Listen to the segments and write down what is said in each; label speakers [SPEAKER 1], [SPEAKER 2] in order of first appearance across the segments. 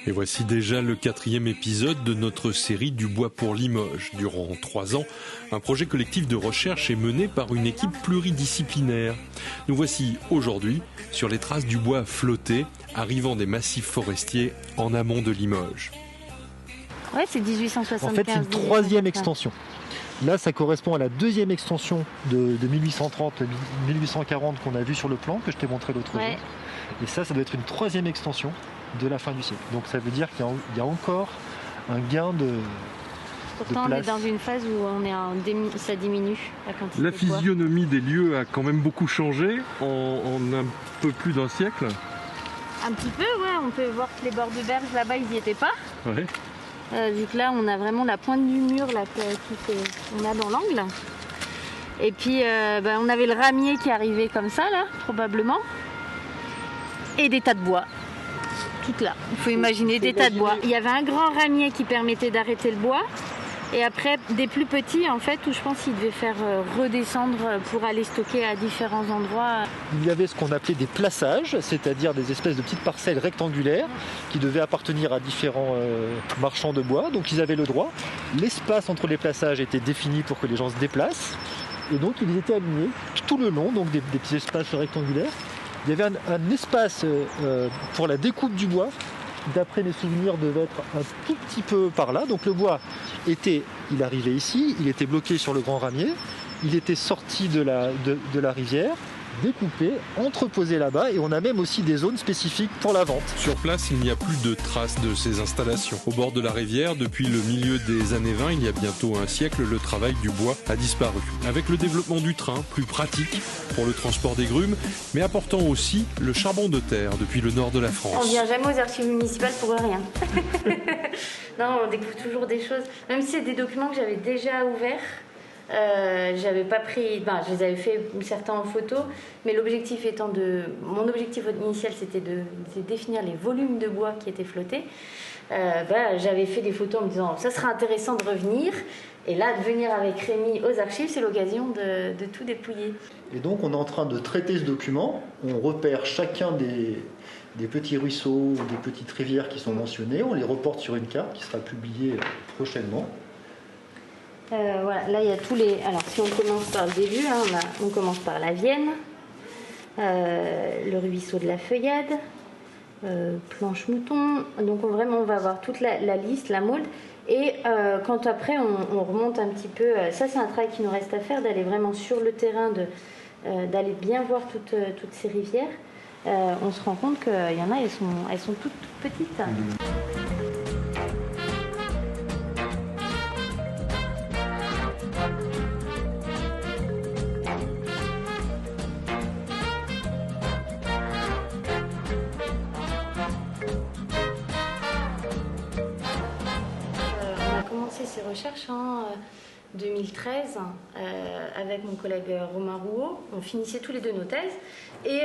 [SPEAKER 1] Et voici déjà le 4e épisode de notre série du bois pour Limoges. Durant 3 ans, un projet collectif de recherche est mené par une équipe pluridisciplinaire. Nous voici aujourd'hui sur les traces du bois flotté, arrivant des massifs forestiers en amont de Limoges.
[SPEAKER 2] Ouais, c'est 1875.
[SPEAKER 3] En fait, c'est une 3e extension. Là, ça correspond à la 2e extension de 1830-1840 qu'on a vue sur le plan, que je t'ai montré l'autre jour. Et ça doit être une 3e extension de la fin du siècle. Donc ça veut dire qu'il y a encore un gain de
[SPEAKER 2] Pourtant,
[SPEAKER 3] place.
[SPEAKER 2] On est dans une phase où ça diminue la quantité
[SPEAKER 1] La
[SPEAKER 2] de bois.
[SPEAKER 1] physionomie des lieux a quand même beaucoup changé en un peu plus d'un siècle.
[SPEAKER 2] Un petit peu, ouais. On peut voir que les bords de berge là-bas, ils n'y étaient pas.
[SPEAKER 1] Ouais.
[SPEAKER 2] Vu que là, on a vraiment la pointe du mur là, qu'on a dans l'angle. Et puis, on avait le ramier qui arrivait comme ça, là, probablement. Et des tas de bois. Tout là. Il faut imaginer des tas de bois. Il y avait un grand ramier qui permettait d'arrêter le bois. Et après, des plus petits, en fait, où je pense qu'ils devaient faire redescendre pour aller stocker à différents endroits.
[SPEAKER 3] Il y avait ce qu'on appelait des plaçages, c'est-à-dire des espèces de petites parcelles rectangulaires qui devaient appartenir à différents marchands de bois. Donc ils avaient le droit. L'espace entre les plaçages était défini pour que les gens se déplacent. Et donc ils étaient alignés tout le long, donc des petits espaces rectangulaires. Il y avait un espace pour la découpe du bois, d'après mes souvenirs, devait être un tout petit peu par là. Donc le bois il arrivait ici, il était bloqué sur le grand ramier, il était sorti de la rivière, découpé, entreposé là-bas, et on a même aussi des zones spécifiques pour la vente.
[SPEAKER 1] Sur place, il n'y a plus de traces de ces installations. Au bord de la rivière, depuis le milieu des années 20, il y a bientôt un siècle, le travail du bois a disparu. Avec le développement du train, plus pratique pour le transport des grumes, mais apportant aussi le charbon de terre depuis le nord de la France.
[SPEAKER 2] On vient jamais aux archives municipales pour rien. Non, on découvre toujours des choses. Même si c'est des documents que j'avais déjà ouverts. J'avais pas pris, je les avais fait certains en photo, mais mon objectif initial c'était de définir les volumes de bois qui étaient flottés. J'avais fait des photos en me disant ça sera intéressant de revenir, et là de venir avec Rémi aux archives, c'est l'occasion de tout dépouiller.
[SPEAKER 3] Et donc on est en train de traiter ce document, on repère chacun des petits ruisseaux, des petites rivières qui sont mentionnées, on les reporte sur une carte qui sera publiée prochainement.
[SPEAKER 2] Voilà, là il y a tous les. Alors si on commence par le début, on commence par la Vienne, le ruisseau de la Feuillade, Planche Mouton. Donc on va avoir toute la liste, la Maude. Et quand après on remonte un petit peu, ça c'est un travail qui nous reste à faire, d'aller vraiment sur le terrain, d'aller bien voir toutes ces rivières. On se rend compte qu'il y en a, elles sont toutes petites. Ces recherches en 2013 avec mon collègue Romain Rouault. On finissait tous les deux nos thèses et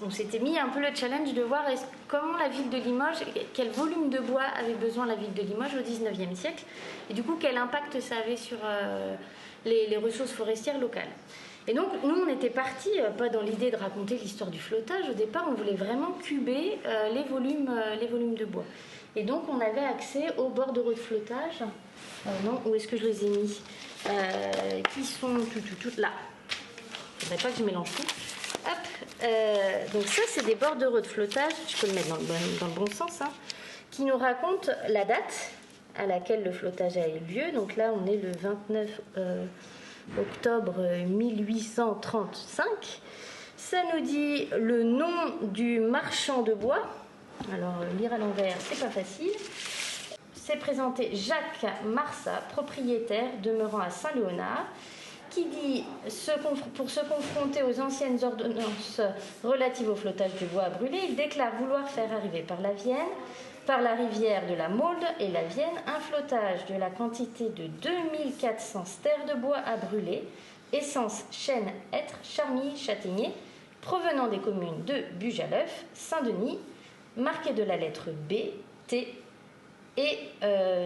[SPEAKER 2] on s'était mis un peu le challenge de voir comment la ville de Limoges, quel volume de bois avait besoin la ville de Limoges au 19e siècle et du coup quel impact ça avait sur les ressources forestières locales. Et donc nous on était partis pas dans l'idée de raconter l'histoire du flottage. Au départ on voulait vraiment cuber les volumes de bois. Et donc, on avait accès aux bordereaux de flottage. Non, où est-ce que je les ai mis qui sont toutes là. Il ne faudrait pas que je mélange tout. Hop. Donc ça, c'est des bordereaux de flottage. Je peux le mettre dans le bon sens. Qui nous racontent la date à laquelle le flottage a eu lieu. Donc là, on est le 29 octobre 1835. Ça nous dit le nom du marchand de bois. Alors, lire à l'envers, c'est pas facile. C'est présenté Jacques Marsat, propriétaire demeurant à Saint-Léonard, qui dit pour se confronter aux anciennes ordonnances relatives au flottage du bois à brûler, il déclare vouloir faire arriver par la Vienne, par la rivière de la Maude et la Vienne, un flottage de la quantité de 2400 stères de bois à brûler, essence, chêne, hêtre, charmille, châtaignier, provenant des communes de Bugaleuf, Saint-Denis, marqué de la lettre B, T et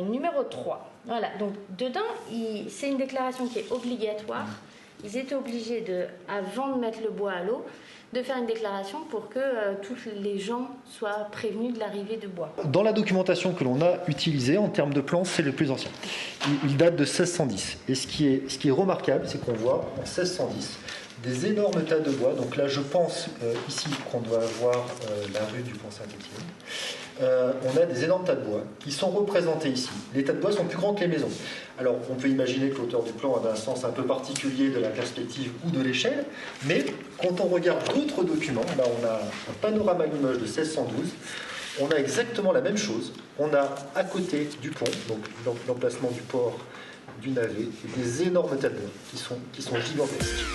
[SPEAKER 2] numéro 3. Voilà, donc dedans, c'est une déclaration qui est obligatoire. Ils étaient obligés, avant de mettre le bois à l'eau, de faire une déclaration pour que tous les gens soient prévenus de l'arrivée de bois.
[SPEAKER 3] Dans la documentation que l'on a utilisée en termes de plans, c'est le plus ancien. Il date de 1610. Et ce qui est remarquable, c'est qu'on voit en 1610 des énormes tas de bois. Donc là, je pense ici qu'on doit avoir la rue du Pont-Saint-Étienne. On a des énormes tas de bois qui sont représentés ici. Les tas de bois sont plus grands que les maisons. Alors, on peut imaginer que l'auteur du plan avait un sens un peu particulier de la perspective ou de l'échelle, mais quand on regarde d'autres documents, là on a un panorama Limoges de 1612, on a exactement la même chose. On a à côté du pont, donc l'emplacement du port du navet, des énormes tas de bois qui sont gigantesques.